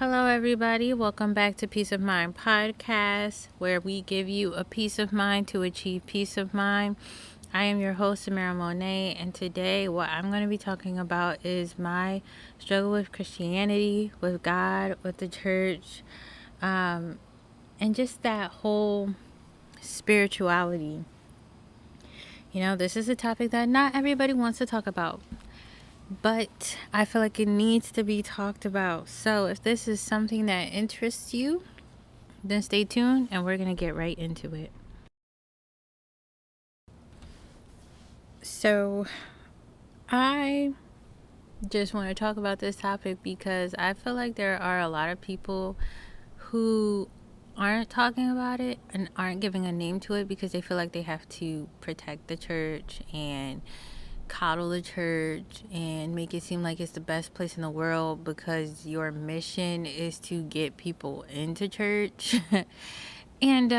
Hello, everybody. Welcome back to Peace of Mind Podcast, where we give you a peace of mind to achieve peace of mind. I am your host, Samara Monet, and today what I'm going to be talking about is my struggle with Christianity, with God, with the church, and just that whole spirituality. This is a topic that not everybody wants to talk about, but I feel like it needs to be talked about. So if this is something that interests you, then stay tuned and we're going to get right into it. So I just want to talk about this topic because I feel like there are a lot of people who aren't talking about it and aren't giving a name to it because they feel like they have to protect the church and coddle the church and make it seem like it's the best place in the world because your mission is to get people into church. And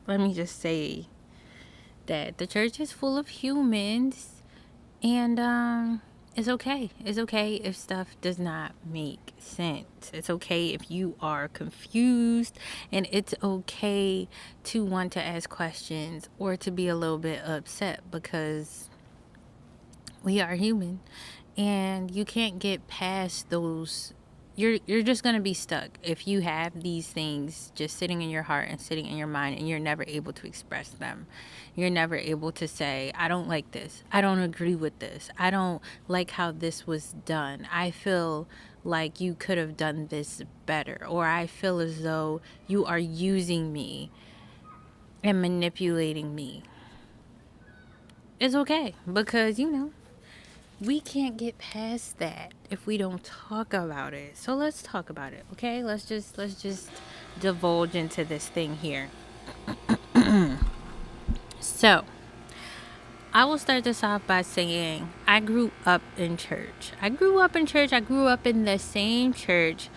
let me just say that the church is full of humans, and it's okay. It's okay if stuff does not make sense. It's okay if you are confused, and it's okay to want to ask questions or to be a little bit upset because we are human, and you can't get past those. You're just going to be stuck if you have these things just sitting in your heart and sitting in your mind, and you're never able to express them. You're never able to say, I don't like this, I don't agree with this, I don't like how this was done, I feel like you could have done this better, or I feel as though you are using me and manipulating me. It's okay because we can't get past that if we don't talk about it. So let's talk about it, okay? Let's just divulge into this thing here. So, I will start this off by saying I grew up in church. I grew up in the same church.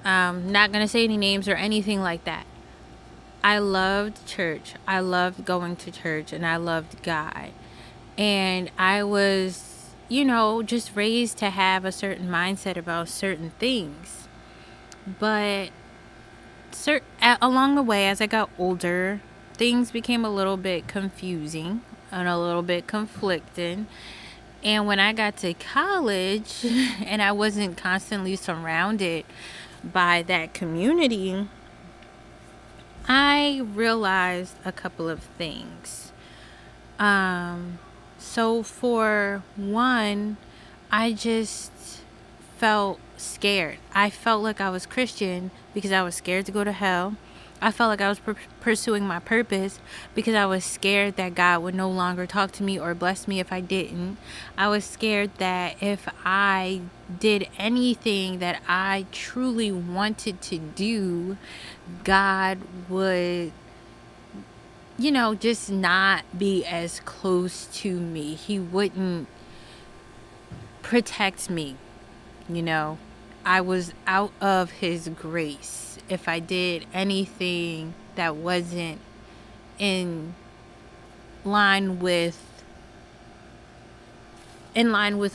Not going to say any names or anything like that. I loved church. I loved going to church, and I loved God. And I was just raised to have a certain mindset about certain things. But along the way, as I got older, things became a little bit confusing and a little bit conflicting. And when I got to college and I wasn't constantly surrounded by that community, I realized a couple of things. So for one, I just felt scared. I felt like I was Christian because I was scared to go to hell. I felt like I was pursuing my purpose because I was scared that God would no longer talk to me or bless me if I didn't. I was scared that if I did anything that I truly wanted to do, God would just not be as close to me. He wouldn't protect me. I was out of his grace if I did anything that wasn't in line with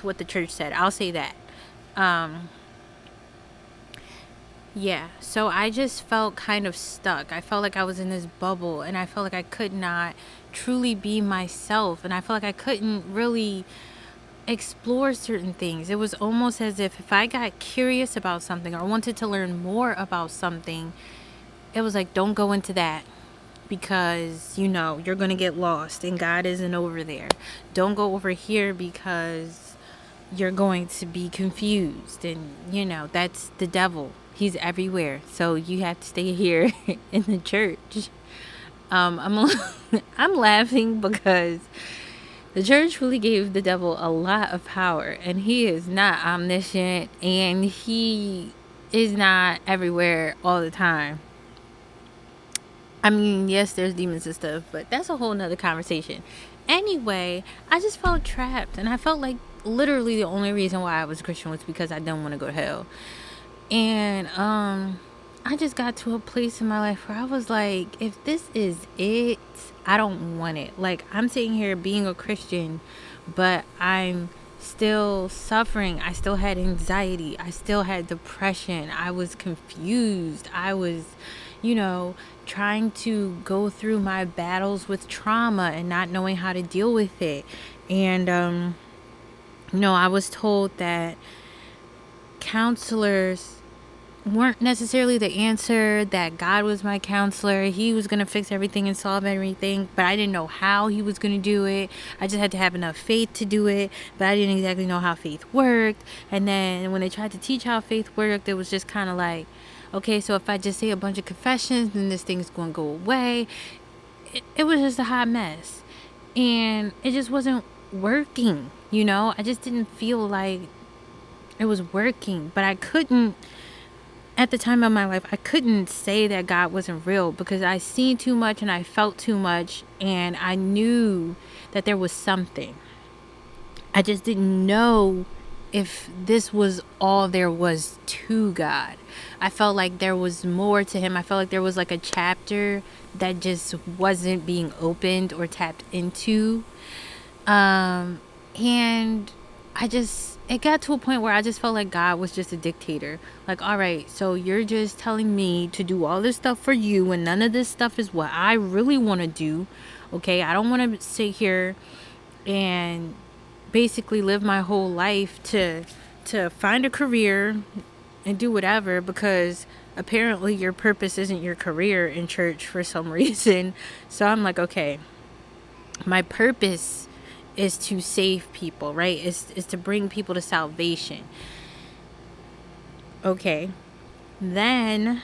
what the church said. I'll say that. Yeah, so I just felt kind of stuck. I felt like I was in this bubble, and I felt like I could not truly be myself, and I felt like I couldn't really explore certain things. It was almost as if I got curious about something or wanted to learn more about something, it was like, don't go into that because you're going to get lost and God isn't over there. Don't go over here because you're going to be confused, and that's the devil. He's everywhere, so you have to stay here in the church. I'm I'm laughing because the church really gave the devil a lot of power, and he is not omniscient, and he is not everywhere all the time. I mean, yes, there's demons and stuff, but that's a whole nother conversation. Anyway, I just felt trapped, and I felt like literally the only reason why I was Christian was because I didn't want to go to hell. And I just got to a place in my life where I was like, if this is it, I don't want it. Like, I'm sitting here being a Christian, but I'm still suffering. I still had anxiety. I still had depression. I was confused. I was, trying to go through my battles with trauma and not knowing how to deal with it. And, I was told that counselors weren't necessarily the answer, that God was my counselor. He was going to fix everything and solve everything, but I didn't know how he was going to do it. I just had to have enough faith to do it, but I didn't exactly know how faith worked. And then when they tried to teach how faith worked, it was just kind of like, okay, so if I just say a bunch of confessions, then this thing's going to go away. It was just a hot mess. And it just wasn't working, I just didn't feel like it was working. But I couldn't, at the time of my life, I couldn't say that God wasn't real, because I seen too much and I felt too much, and I knew that there was something. I just didn't know if this was all there was to God. I felt like there was more to him. I felt like there was like a chapter that just wasn't being opened or tapped into. And it got to a point where I just felt like God was just a dictator. Like, all right, so you're just telling me to do all this stuff for you, and none of this stuff is what I really want to do. Okay, I don't want to sit here and basically live my whole life to find a career and do whatever, because apparently your purpose isn't your career in church for some reason. So I'm like, okay, my purpose is to save people, right? Is to bring people to salvation. Okay. Then,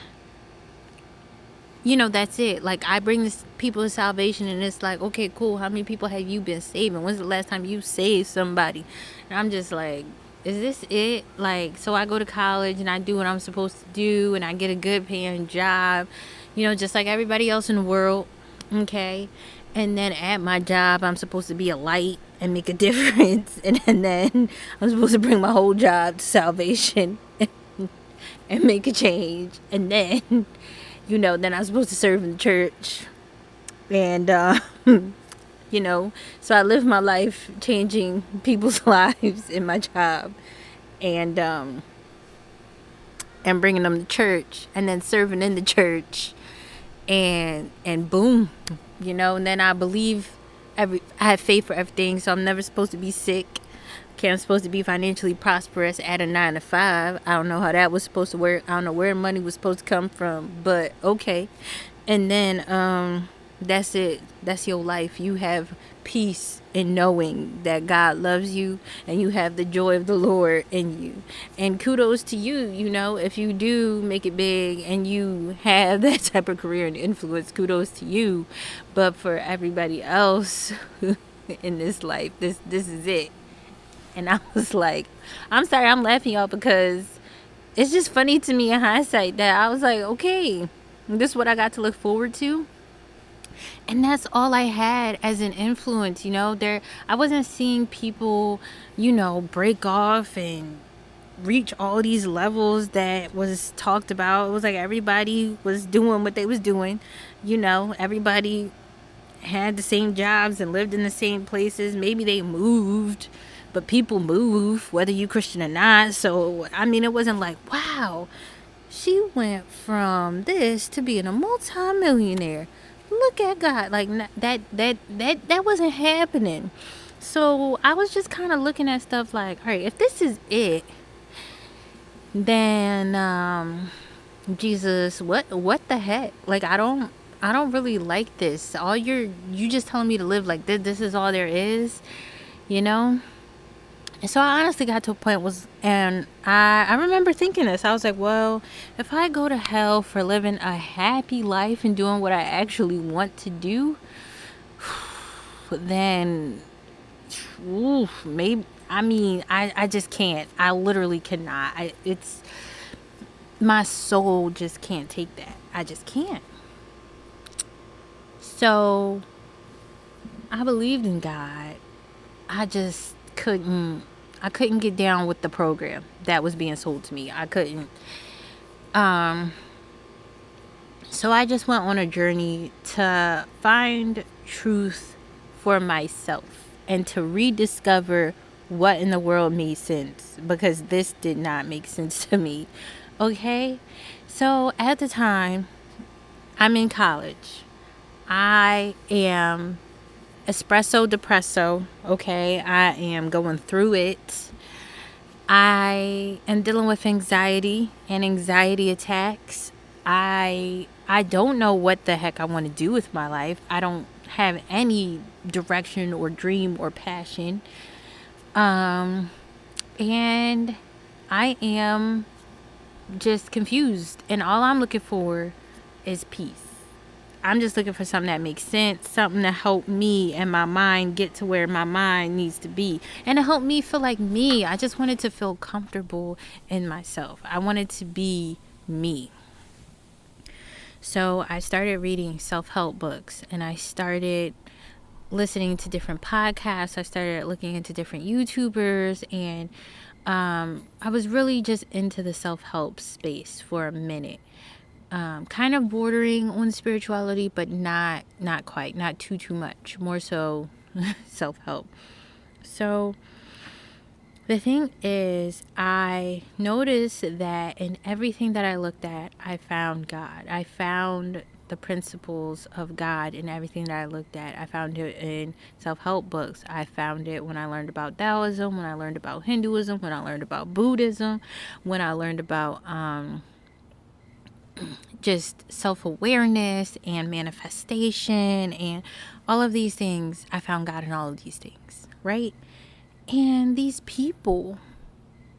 that's it. Like, I bring this people to salvation, and it's like, okay, cool. How many people have you been saving? When's the last time you saved somebody? And I'm just like, is this it? Like, so I go to college and I do what I'm supposed to do, and I get a good paying job, just like everybody else in the world. Okay. And then at my job, I'm supposed to be a light and make a difference. And then I'm supposed to bring my whole job to salvation and make a change. And then, then I'm supposed to serve in the church. And, so I live my life changing people's lives in my job. And bringing them to church, and then serving in the church. And boom. And then I believe I have faith for everything, so I'm never supposed to be sick. Okay, I'm supposed to be financially prosperous at a 9 to 5. I don't know how that was supposed to work. I don't know where money was supposed to come from, but okay. And then that's it. That's your life. You have peace in knowing that God loves you, and you have the joy of the Lord in you. And kudos to you, if you do make it big and you have that type of career and influence, kudos to you. But for everybody else in this life, this is it. And I was like, I'm sorry, I'm laughing, y'all, because it's just funny to me in hindsight that I was like, okay, this is what I got to look forward to. And that's all I had as an influence, I wasn't seeing people, break off and reach all these levels that was talked about. It was like everybody was doing what they was doing, everybody had the same jobs and lived in the same places. Maybe they moved, but people move, whether you Christian or not. So, it wasn't like, wow, she went from this to being a multi-millionaire. Look at God. Like, that wasn't happening. So I was just kind of looking at stuff like, all right, if this is it, then Jesus, what the heck? Like, I don't really like this. You just telling me to live like this. This is all there is, And so I honestly got to a point and I remember thinking this. I was like, well, if I go to hell for living a happy life and doing what I actually want to do, then maybe, I just can't. I literally cannot. My soul just can't take that. I just can't. So I believed in God. I just couldn't get down with the program that was being sold to me. I couldn't. So I just went on a journey to find truth for myself and to rediscover what in the world made sense, because this did not make sense to me. Okay? So at the time, I'm in college. I am espresso depresso. Okay? I am going through it. I am dealing with anxiety and anxiety attacks. I don't know what the heck I want to do with my life. I don't have any direction or dream or passion. And I am just confused, and all I'm looking for is peace. I'm just looking for something that makes sense, something to help me and my mind get to where my mind needs to be, and to help me feel like me. I just wanted to feel comfortable in myself. I wanted to be me. So I started reading self-help books, and I started listening to different podcasts. I started looking into different YouTubers, and I was really just into the self-help space for a minute. Kind of bordering on spirituality, but not quite, not too much, more so self-help. So the thing is, I noticed that in everything that I looked at, I found God. I found the principles of God in everything that I looked at. I found it in self-help books. I found it when I learned about Taoism, when I learned about Hinduism, when I learned about Buddhism, when I learned about just self-awareness and manifestation and all of these things. I found God in all of these things, right? And these people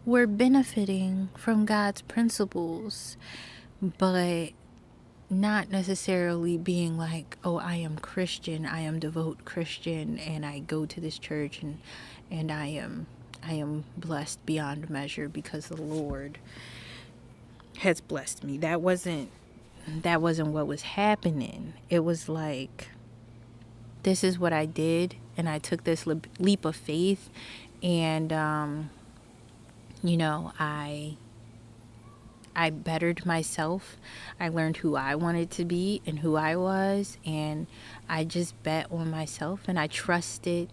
were benefiting from God's principles, but not necessarily being like, oh, I am Christian, I am devout Christian, and I go to this church, and I am blessed beyond measure because the Lord has blessed me. That wasn't what was happening. It was like, this is what I did, and I took this leap of faith, and I bettered myself. I learned who I wanted to be and who I was, and I just bet on myself, and I trusted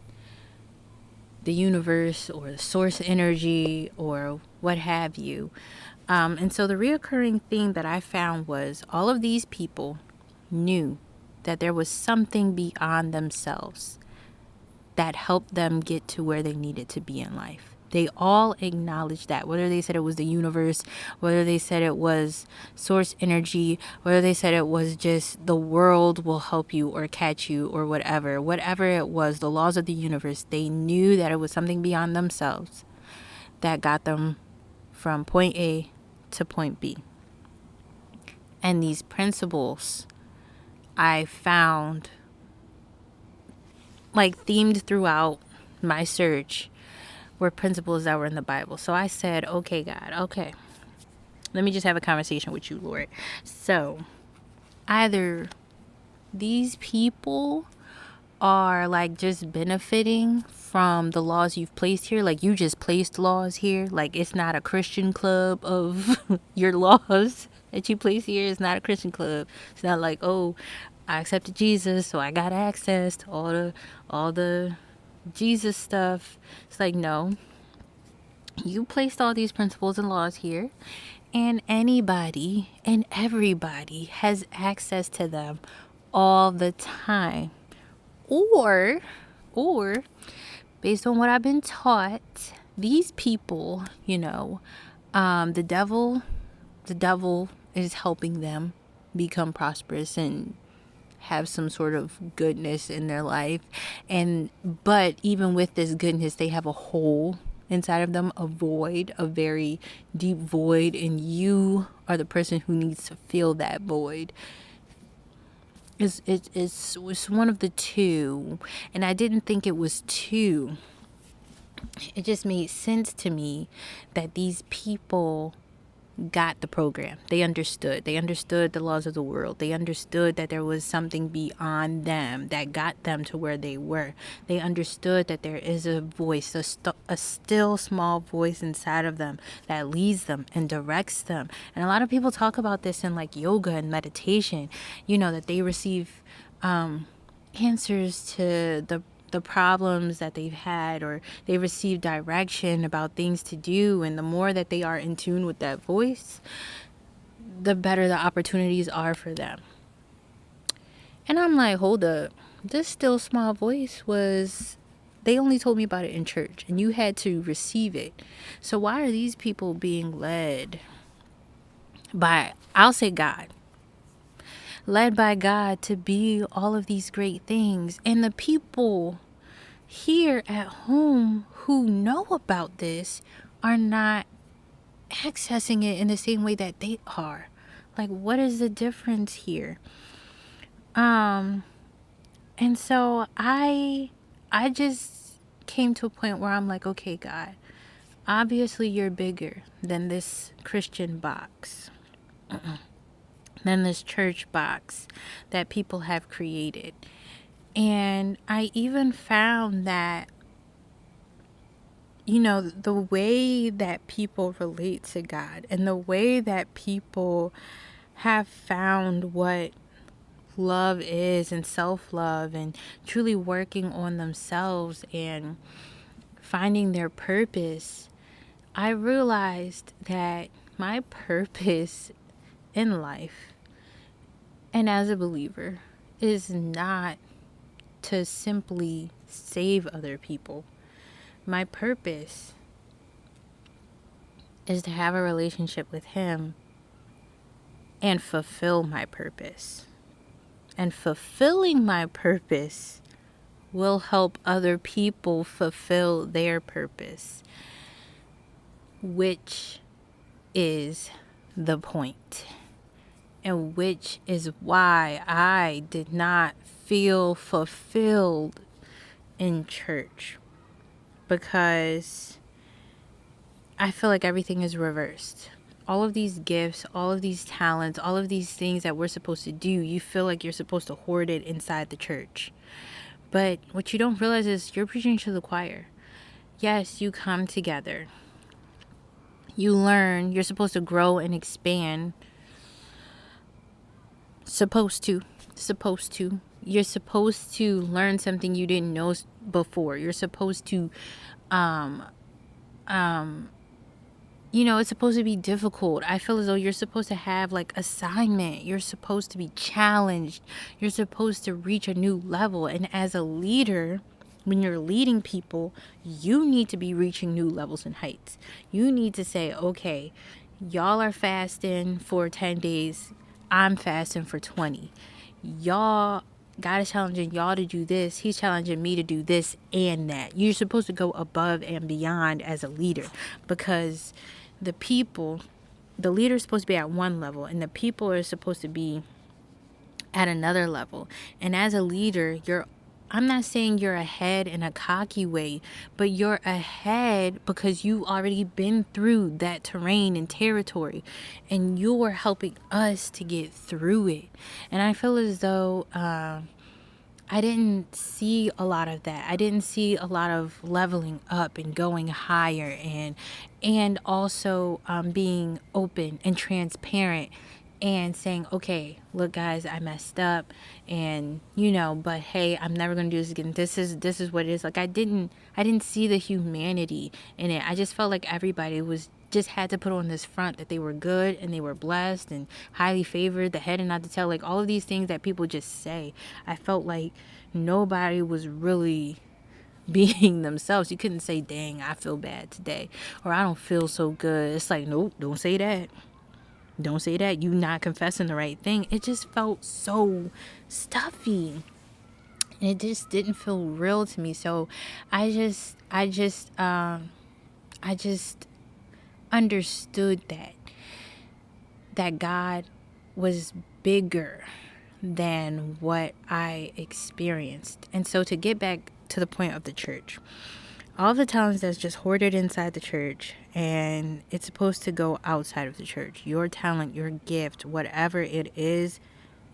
the universe or the source energy or what have you. And so the reoccurring theme that I found was all of these people knew that there was something beyond themselves that helped them get to where they needed to be in life. They all acknowledged that, whether they said it was the universe, whether they said it was source energy, whether they said it was just the world will help you or catch you or whatever it was, the laws of the universe, they knew that it was something beyond themselves that got them from point A to point B. And these principles I found like themed throughout my search were principles that were in the Bible. So I said, okay, God, okay, let me just have a conversation with you, Lord. So either these people are like just benefiting from the laws you've placed here, like you just placed laws here, like it's not a Christian club of your laws that you place here. It's not a Christian club. It's not like, oh, I accepted Jesus, so I got access to all the Jesus stuff. It's like, no, you placed all these principles and laws here, and anybody and everybody has access to them all the time. Or based on what I've been taught, these people, the devil is helping them become prosperous and have some sort of goodness in their life. But even with this goodness, they have a hole inside of them, a void, a very deep void, and you are the person who needs to fill that void. It's one of the two, and I didn't think it was two. It just made sense to me that these people got the program. They understood the laws of the world. They understood that there was something beyond them that got them to where they were. They understood that there is a voice, a still small voice inside of them that leads them and directs them. And a lot of people talk about this in like yoga and meditation, that they receive answers to the problems that they've had, or they receive direction about things to do, and the more that they are in tune with that voice, the better the opportunities are for them. And I'm like, hold up, this still small voice was, they only told me about it in church and you had to receive it. So why are these people being led by, I'll say God, led by God to be all of these great things, and the people here at home who know about this are not accessing it in the same way that they are? Like, what is the difference here? And so I just came to a point where I'm like, okay, God, obviously you're bigger than this Christian box, than this church box that people have created. And I even found that, you know, the way that people relate to God and the way that people have found what love is and self-love and truly working on themselves and finding their purpose, I realized that my purpose in life and as a believer is not to simply save other people. My purpose is to have a relationship with Him and fulfill my purpose. And fulfilling my purpose will help other people fulfill their purpose, which is the point, and which is why I did not feel fulfilled in church, because I feel like everything is reversed. All of these gifts, all of these talents, all of these things that we're supposed to do, you feel like you're supposed to hoard it inside the church. But what you don't realize is you're preaching to the choir. Yes, you come together. You learn. You're supposed to grow and expand. Supposed to. You're supposed to learn something you didn't know before. You're supposed to, it's supposed to be difficult. I feel as though you're supposed to have like assignment. You're supposed to be challenged. You're supposed to reach a new level. And as a leader, when you're leading people, you need to be reaching new levels and heights. You need to say, okay, y'all are fasting for 10 days. I'm fasting for 20. God is challenging y'all to do this. He's challenging me to do this and that. You're supposed to go above and beyond as a leader, because the leader is supposed to be at one level and the people are supposed to be at another level. And as a leader, I'm not saying you're ahead in a cocky way, but you're ahead because you already been through that terrain and territory, and you're helping us to get through it. And I feel as though I didn't see a lot of that. I didn't see a lot of leveling up and going higher, and also being open and transparent and saying, okay, look guys, I messed up, and but hey, I'm never going to do this again. This is what it is. Like, I didn't see the humanity in it. I just felt like everybody just had to put on this front that they were good and they were blessed and highly favored, the head and not the tail, like all of these things that people just say. I felt like nobody was really being themselves. You couldn't say, dang, I feel bad today, or I don't feel so good. It's like, nope, don't say that. Don't say that. You not confessing the right thing. It just felt so stuffy. And it just didn't feel real to me. So I just understood that God was bigger than what I experienced. And so to get back to the point of the church, all the talents that's just hoarded inside the church, and it's supposed to go outside of the church. Your talent, your gift, whatever it is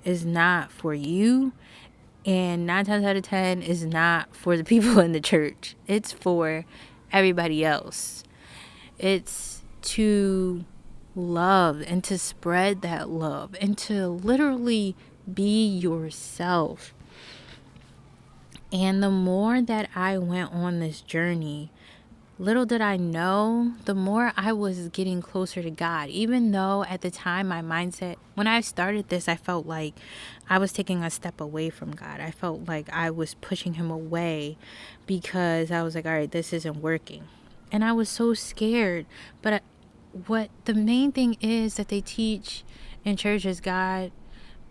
not for you. And 9 times out of 10 is not for the people in the church. It's for everybody else. It's to love and to spread that love and to literally be yourself. And the more that I went on this journey, little did I know, the more I was getting closer to God. Even though at the time my mindset, when I started this, I felt like I was taking a step away from God. I felt like I was pushing him away because I was like, all right, this isn't working. And I was so scared. But what the main thing is that they teach in church is God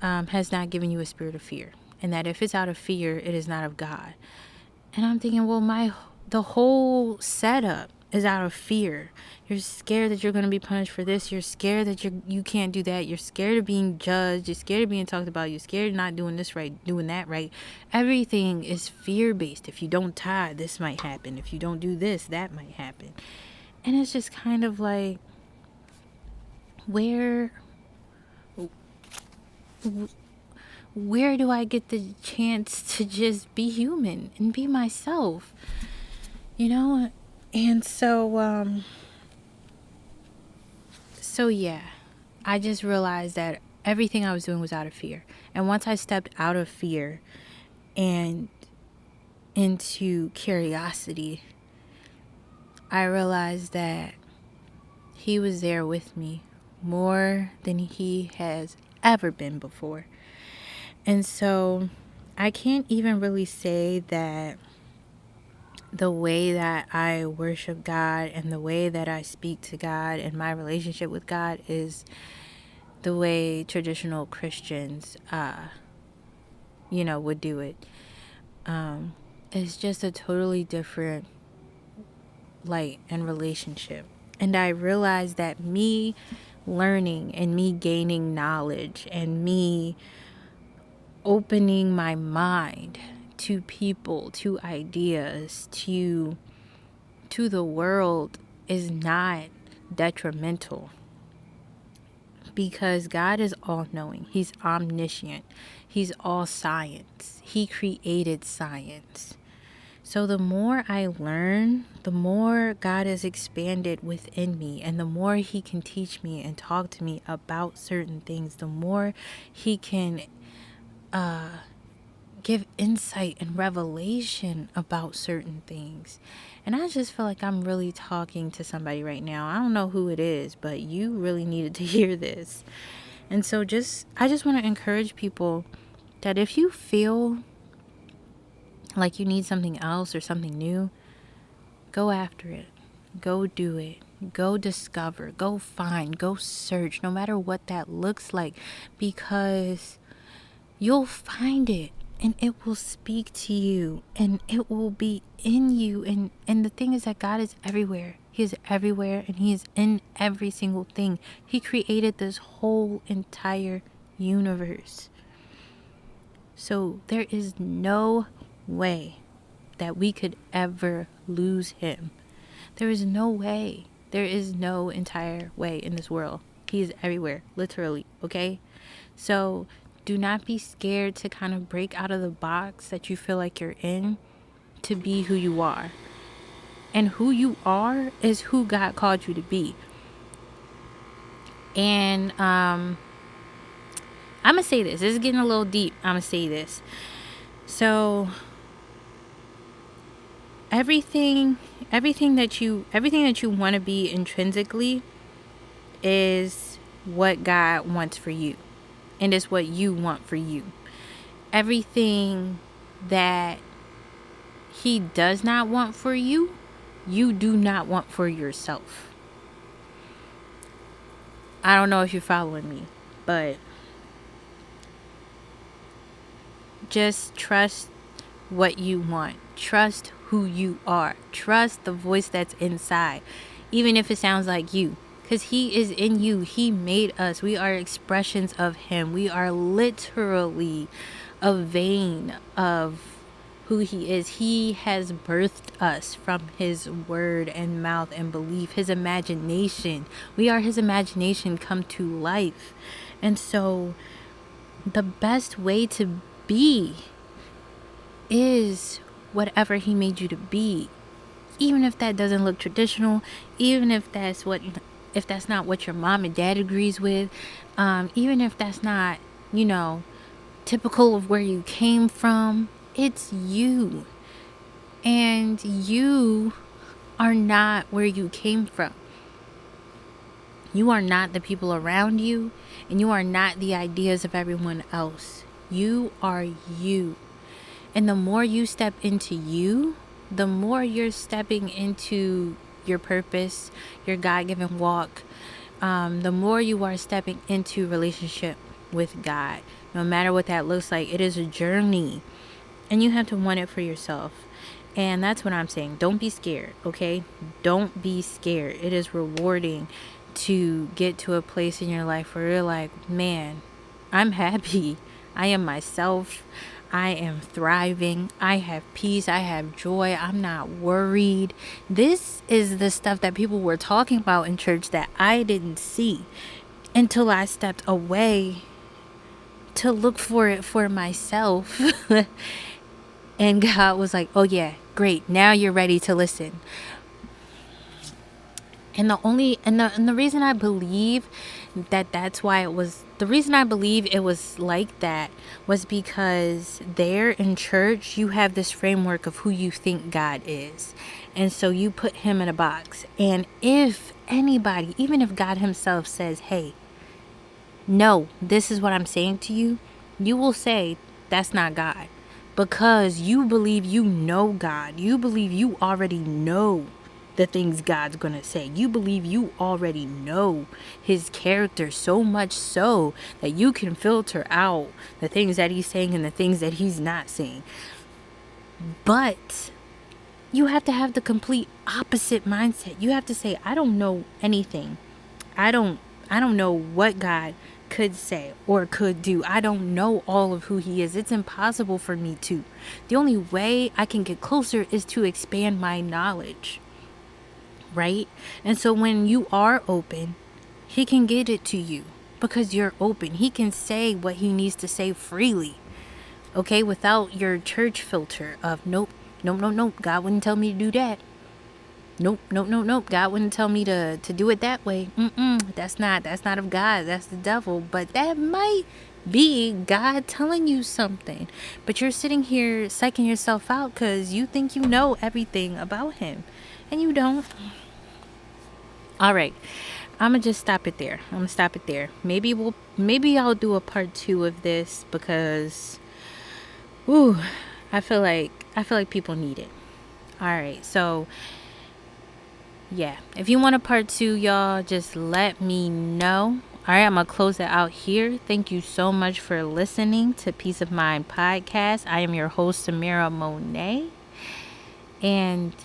has not given you a spirit of fear. And that if it's out of fear, it is not of God. And I'm thinking, well, the whole setup is out of fear. You're scared that you're going to be punished for this. You're scared that you can't do that. You're scared of being judged. You're scared of being talked about. You're scared of not doing this right, doing that right. Everything is fear-based. If you don't tithe, this might happen. If you don't do this, that might happen. And it's just kind of like, where do I get the chance to just be human and be myself? You know? And so yeah, I just realized that everything I was doing was out of fear. And once I stepped out of fear and into curiosity, I realized that he was there with me more than he has ever been before. And so I can't even really say that the way that I worship God and the way that I speak to God and my relationship with God is the way traditional Christians, would do it. It's just a totally different light and relationship. And I realized that me learning and me gaining knowledge and me opening my mind to people, to ideas, to the world is not detrimental, because God is all-knowing. He's omniscient. He's all science. He created science. So the more I learn, the more God is expanded within me, and the more he can teach me and talk to me about certain things, the more he can give insight and revelation about certain things. And I just feel like I'm really talking to somebody right now. I don't know who it is, but you really needed to hear this. And so I just want to encourage people that if you feel like you need something else or something new, go after it. Go do it. Go discover. Go find. Go search, no matter what that looks like, because you'll find it. And it will speak to you, and it will be in you. And the thing is that God is everywhere. He is everywhere, and he is in every single thing. He created this whole entire universe. So there is no way that we could ever lose him. There is no way. There is no entire way in this world. He is everywhere, literally, okay? So do not be scared to kind of break out of the box that you feel like you're in to be who you are. And who you are is who God called you to be. And I'm going to say this. This is getting a little deep. I'm going to say this. So everything that you want to be intrinsically is what God wants for you. And it's what you want for you. Everything that he does not want for you, you do not want for yourself. I don't know if you're following me, but just trust what you want. Trust who you are. Trust the voice that's inside, even if it sounds like you. Because he is in you. He made us. We are expressions of him. We are literally a vein of who he is. He has birthed us from his word and mouth and belief. His imagination. We are his imagination come to life. And so the best way to be is whatever he made you to be. Even if that doesn't look traditional. Even if that's not what your mom and dad agrees with, even if that's not, typical of where you came from, It's you. And you are not where you came from. You are not the people around you, and you are not the ideas of everyone else. You are you. And the more you step into you, the more you're stepping into your purpose, your God-given walk, the more you are stepping into relationship with God. No matter what that looks like, it is a journey, and you have to want it for yourself. And that's what I'm saying. Don't be scared, okay? Don't be scared. It is rewarding to get to a place in your life where you're like, man, I'm happy. I am myself. I am thriving. I have peace. I have joy. I'm not worried. This is the stuff that people were talking about in church that I didn't see until I stepped away to look for it for myself. And God was like, oh yeah, great. Now you're ready to listen. And the reason I believe that's why it was, the reason I believe it was like that was because there in church, you have this framework of who you think God is. And so you put him in a box. And if anybody, even if God himself says, hey, no, this is what I'm saying to you, you will say, that's not God. Because you believe you know God. You believe you already know the things God's going to say. You believe you already know his character so much so that you can filter out the things that he's saying and the things that he's not saying. But you have to have the complete opposite mindset. You have to say, I don't know anything. I don't know what God could say or could do. I don't know all of who he is. It's impossible for me to. The only way I can get closer is to expand my knowledge. Right? And so when you are open, he can get it to you because you're open. He can say what he needs to say freely. Okay? Without your church filter of nope. God wouldn't tell me to do that. Nope. God wouldn't tell me to do it that way. That's not of God. That's the devil. But that might be God telling you something. But you're sitting here psyching yourself out because you think you know everything about him. And you don't. All right. I'm going to just stop it there. Maybe I'll do a part 2 of this because I feel like people need it. All right. So yeah, if you want a part 2, y'all, just let me know. All right, I'm going to close it out here. Thank you so much for listening to Peace of Mind Podcast. I am your host, Samira Monet. And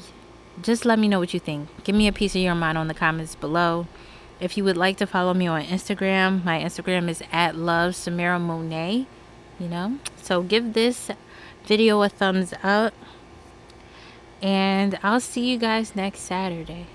just let me know what you think. Give me a piece of your mind on the comments below. If you would like to follow me on Instagram, my Instagram is @lovesamiramonet. So give this video a thumbs up. And I'll see you guys next Saturday.